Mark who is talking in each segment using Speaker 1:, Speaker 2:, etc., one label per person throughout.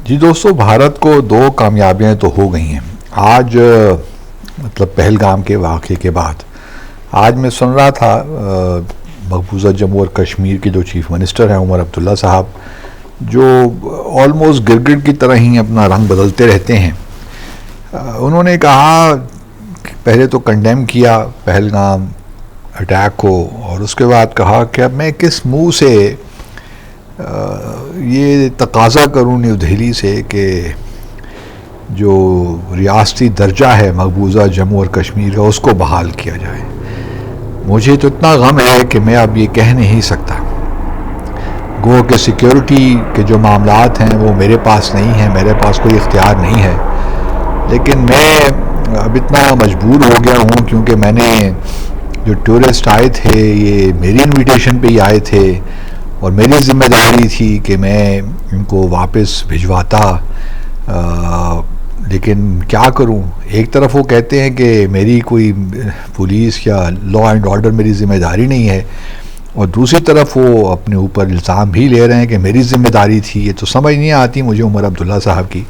Speaker 1: جی دوستو، بھارت کو دو کامیابیاں تو ہو گئی ہیں آج، مطلب پہلگام کے واقعے کے بعد۔ آج میں سن رہا تھا مقبوضہ جموں اور کشمیر کے جو چیف منسٹر ہیں عمر عبداللہ صاحب، جو آلموسٹ گرگٹ کی طرح ہی اپنا رنگ بدلتے رہتے ہیں، انہوں نے کہا، پہلے تو کنڈیم کیا پہلگام اٹیک کو، اور اس کے بعد کہا کہ اب میں کس منہ سے یہ تقاضا کروں نیو دہلی سے کہ جو ریاستی درجہ ہے مقبوضہ جموں اور کشمیر کا اس کو بحال کیا جائے۔ مجھے تو اتنا غم ہے کہ میں اب یہ کہہ نہیں سکتا۔ گو کہ سیکیورٹی کے جو معاملات ہیں وہ میرے پاس نہیں ہیں، میرے پاس کوئی اختیار نہیں ہے، لیکن میں اب اتنا مجبور ہو گیا ہوں کیونکہ میں نے جو ٹورسٹ آئے تھے یہ میری انویٹیشن پہ ہی آئے تھے اور میری ذمہ داری تھی کہ میں ان کو واپس بھجواتا، لیکن کیا کروں؟ ایک طرف وہ کہتے ہیں کہ میری کوئی پولیس یا لا اینڈ آرڈر میری ذمہ داری نہیں ہے، اور دوسری طرف وہ اپنے اوپر الزام بھی لے رہے ہیں کہ میری ذمہ داری تھی۔ یہ تو سمجھ نہیں آتی مجھے عمر عبداللہ صاحب کی۔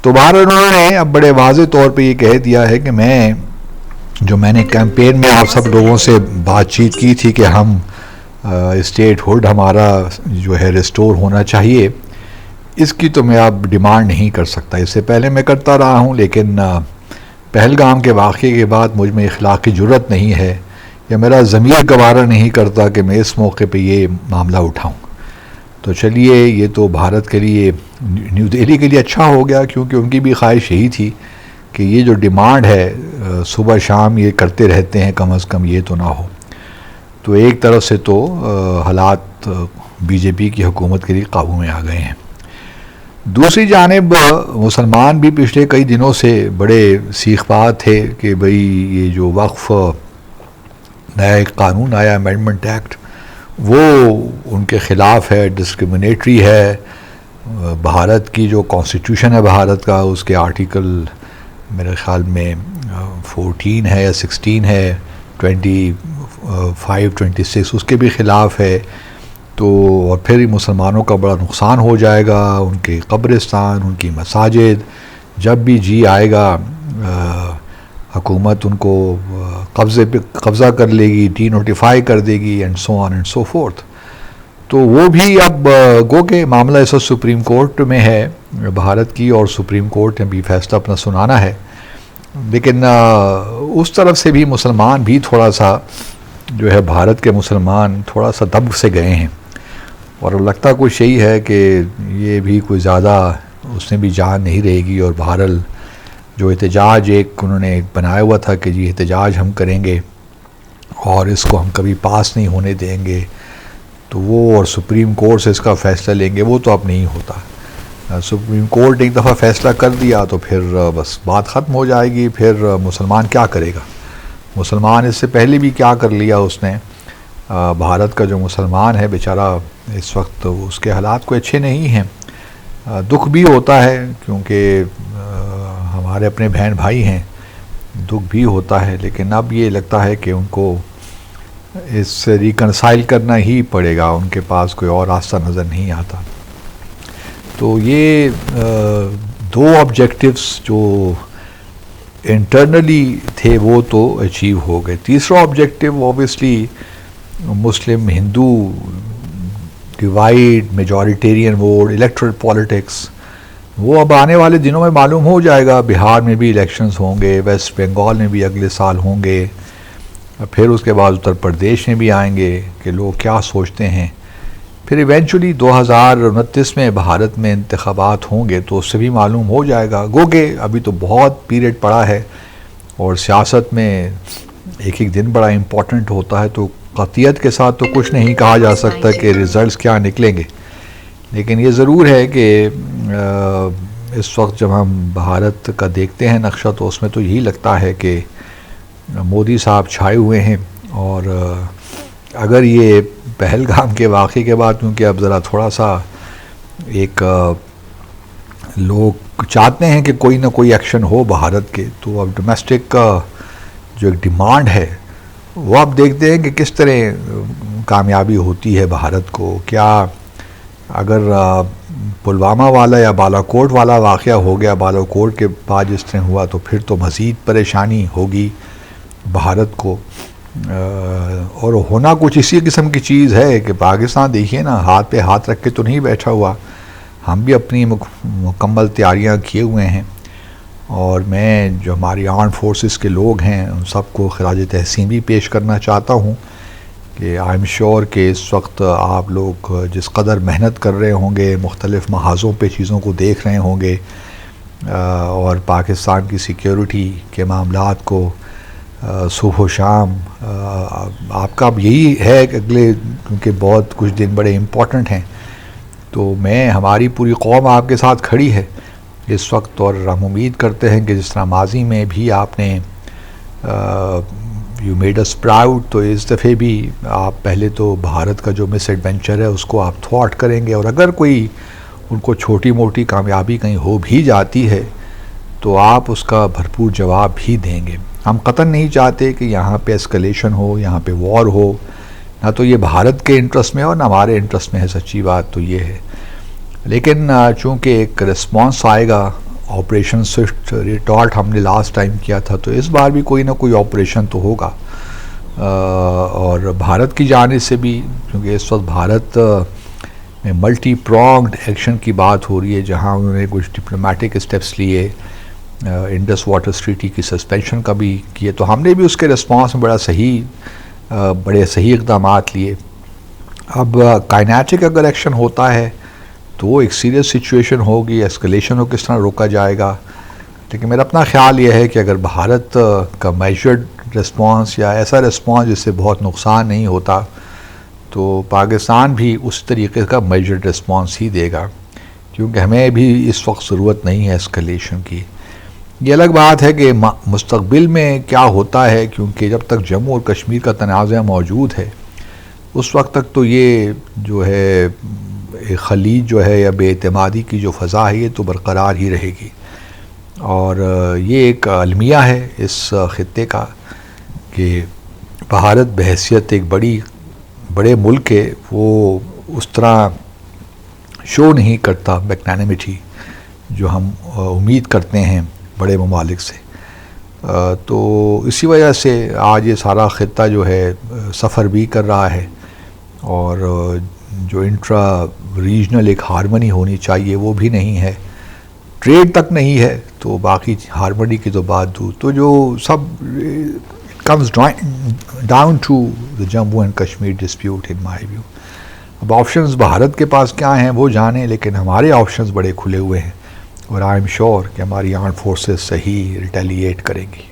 Speaker 1: تو باہر انہوں نے اب بڑے واضح طور پہ یہ کہہ دیا ہے کہ میں نے کیمپین میں آپ سب لوگوں سے بات چیت کی تھی کہ ہم اسٹیٹ ہوڈ ہمارا جو ہے ریسٹور ہونا چاہیے، اس کی تو میں اب ڈیمانڈ نہیں کر سکتا۔ اس سے پہلے میں کرتا رہا ہوں، لیکن پہلگام کے واقعے کے بعد مجھ میں اخلاقی جرت نہیں ہے یا میرا ضمیر گوارا نہیں کرتا کہ میں اس موقع پہ یہ معاملہ اٹھاؤں۔ تو چلیے، یہ تو بھارت کے لیے، نیو دہلی کے لیے اچھا ہو گیا، کیونکہ ان کی بھی خواہش یہی تھی کہ یہ جو ڈیمانڈ ہے صبح شام یہ کرتے رہتے ہیں، کم از کم یہ تو نہ ہو۔ تو ایک طرف سے تو حالات بی جے پی کی حکومت کے لیے قابو میں آ گئے ہیں۔ دوسری جانب مسلمان بھی پچھلے کئی دنوں سے بڑے سیخ پا تھے کہ بھئی یہ جو وقف نیا ایک قانون آیا امینڈمنٹ ایکٹ، وہ ان کے خلاف ہے، ڈسکرمنیٹری ہے۔ بھارت کی جو کانسٹیٹیوشن ہے بھارت کا، اس کے آرٹیکل میرے خیال میں 14 ہے یا 16 ہے، 25 26 اس کے بھی خلاف ہے۔ تو اور پھر مسلمانوں کا بڑا نقصان ہو جائے گا، ان کے قبرستان، ان کی مساجد، جب بھی جی آئے گا حکومت ان کو قبضہ کر لے گی، ڈی نوٹیفائی کر دے گی، and so on and so forth. تو وہ بھی اب گو کہ معاملہ اس وقت سپریم کورٹ میں ہے بھارت کی، اور سپریم کورٹ نے بھی فیصلہ اپنا سنانا ہے، لیکن اس طرف سے بھی مسلمان بھی تھوڑا سا جو ہے، بھارت کے مسلمان تھوڑا سا دب سے گئے ہیں، اور لگتا کچھ یہی ہے کہ یہ بھی کوئی زیادہ اس نے بھی جان نہیں رہے گی، اور بہرحال جو احتجاج ایک انہوں نے بنایا ہوا تھا کہ جی احتجاج ہم کریں گے اور اس کو ہم کبھی پاس نہیں ہونے دیں گے، تو وہ اور سپریم کورٹ سے اس کا فیصلہ لیں گے، وہ تو اب نہیں ہوتا۔ سپریم کورٹ نے ایک دفعہ فیصلہ کر دیا تو پھر بس بات ختم ہو جائے گی، پھر مسلمان کیا کرے گا؟ مسلمان اس سے پہلے بھی کیا کر لیا اس نے۔ بھارت کا جو مسلمان ہے بیچارہ اس وقت اس کے حالات کوئی اچھے نہیں ہیں، دکھ بھی ہوتا ہے کیونکہ ہمارے اپنے بہن بھائی ہیں، دکھ بھی ہوتا ہے، لیکن اب یہ لگتا ہے کہ ان کو اس سے ریکنسائل کرنا ہی پڑے گا، ان کے پاس کوئی اور راستہ نظر نہیں آتا۔ تو یہ دو آبجیکٹیوز جو انٹرنلی تھے وہ تو اچیو ہو گئے۔ تیسرا آبجیکٹیو اوبیسلی مسلم ہندو ڈیوائیڈ، میجورٹیرین ووٹ، الیکٹرل پالیٹکس، وہ اب آنے والے دنوں میں معلوم ہو جائے گا۔ بہار میں بھی الیکشنز ہوں گے، ویسٹ بنگال میں بھی اگلے سال ہوں گے، پھر اس کے بعد اتر پردیش میں بھی آئیں گے کہ لوگ کیا سوچتے ہیں۔ پھر ایونچولی 2029 میں بھارت میں انتخابات ہوں گے تو اس سے بھی معلوم ہو جائے گا۔ گو کہ ابھی تو بہت پیریڈ پڑا ہے، اور سیاست میں ایک ایک دن بڑا امپورٹنٹ ہوتا ہے، تو قطعیت کے ساتھ تو کچھ نہیں کہا جا سکتا کہ ریزلٹس کیا نکلیں گے، لیکن یہ ضرور ہے کہ اس وقت جب ہم بھارت کا دیکھتے ہیں نقشہ تو اس میں تو یہی لگتا ہے کہ مودی صاحب چھائے ہوئے ہیں، اور اگر یہ پہلگام کے واقعے کے بعد، کیونکہ اب ذرا تھوڑا سا ایک لوگ چاہتے ہیں کہ کوئی نہ کوئی ایکشن ہو بھارت کے، تو اب ڈومیسٹک کا جو ایک ڈیمانڈ ہے وہ آپ دیکھتے ہیں کہ کس طرح کامیابی ہوتی ہے بھارت کو، کیا اگر پلوامہ والا یا بالا کوٹ والا واقعہ ہو گیا بالا کوٹ کے بعد جس طرح ہوا تو پھر تو مزید پریشانی ہوگی بھارت کو. اور ہونا کچھ اسی قسم کی چیز ہے کہ پاکستان دیکھیے نا ہاتھ پہ ہاتھ رکھ کے تو نہیں بیٹھا ہوا. ہم بھی اپنی مکمل تیاریاں کیے ہوئے ہیں، اور میں جو ہماری آرمڈ فورسز کے لوگ ہیں ان سب کو خراج تحسین بھی پیش کرنا چاہتا ہوں کہ آئی ایم شیور کہ اس وقت آپ لوگ جس قدر محنت کر رہے ہوں گے، مختلف محاذوں پہ چیزوں کو دیکھ رہے ہوں گے، اور پاکستان کی سیکیورٹی کے معاملات کو صبح و شام آپ کا اب یہی ہے کہ اگلے، کیونکہ بہت کچھ دن بڑے امپورٹنٹ ہیں، تو میں ہماری پوری قوم آپ کے ساتھ کھڑی ہے اس وقت. اور ہم امید کرتے ہیں کہ جس طرح ماضی میں بھی آپ نے یو میڈ اس پراؤڈ، تو اس دفعے بھی آپ پہلے تو بھارت کا جو مس ایڈونچر ہے اس کو آپ تھواٹ کریں گے، اور اگر کوئی ان کو چھوٹی موٹی کامیابی کہیں ہو بھی جاتی ہے تو آپ اس کا بھرپور جواب بھی دیں گے. ہم قطعاً نہیں چاہتے کہ یہاں پہ اسکلیشن ہو، یہاں پہ وار ہو، نہ تو یہ بھارت کے انٹرسٹ میں اور نہ ہمارے انٹرسٹ میں ہے. سچی بات تو یہ ہے. لیکن چونکہ ایک رسپانس آئے گا، آپریشن سوئفٹ ریٹارٹ ہم نے لاسٹ ٹائم کیا تھا، تو اس بار بھی کوئی نہ کوئی آپریشن تو ہوگا. اور بھارت کی جانب سے بھی، کیونکہ اس وقت بھارت میں ملٹی پرانگڈ ایکشن کی بات ہو رہی ہے، جہاں انہوں نے کچھ ڈپلومیٹک اسٹیپس لیے، انڈس واٹر ٹریٹی کی سسپینشن کا بھی کیے، تو ہم نے بھی اس کے رسپانس میں بڑے صحیح اقدامات لیے. اب کائنیٹک اگر ایکشن ہوتا ہے تو وہ ایک سیریس سچویشن ہوگی، ایسکلیشن کو کس طرح روکا جائے گا. لیکن میرا اپنا خیال یہ ہے کہ اگر بھارت کا میجرڈ رسپانس یا ایسا رسپانس جس سے بہت نقصان نہیں ہوتا، تو پاکستان بھی اس طریقے کا میجرڈ رسپانس ہی دے گا، کیونکہ ہمیں بھی اس وقت ضرورت نہیں ہے اسکلیشن کی. یہ الگ بات ہے کہ مستقبل میں کیا ہوتا ہے، کیونکہ جب تک جموں اور کشمیر کا تنازع موجود ہے اس وقت تک تو یہ جو ہے خلیج جو ہے یا بے اعتمادی کی جو فضا ہے یہ تو برقرار ہی رہے گی. اور یہ ایک المیہ ہے اس خطے کا کہ بھارت بحیثیت ایک بڑے ملک کے وہ اس طرح شو نہیں کرتا میگنانیمٹی جو ہم امید کرتے ہیں بڑے ممالک سے. تو اسی وجہ سے آج یہ سارا خطہ جو ہے سفر بھی کر رہا ہے، اور جو انٹرا ریجنل ایک ہارمنی ہونی چاہیے وہ بھی نہیں ہے، ٹریڈ تک نہیں ہے، تو باقی ہارمنی کی تو بات دور. تو جو سب comes down to the Jammu and Kashmir dispute in my view. اب آپشنز بھارت کے پاس کیا ہیں وہ جانیں، لیکن ہمارے آپشنز بڑے کھلے ہوئے ہیں، اور آئی ایم شیور کہ ہماری آرمڈ فورسز صحیح ریٹیلیٹ کریں گی.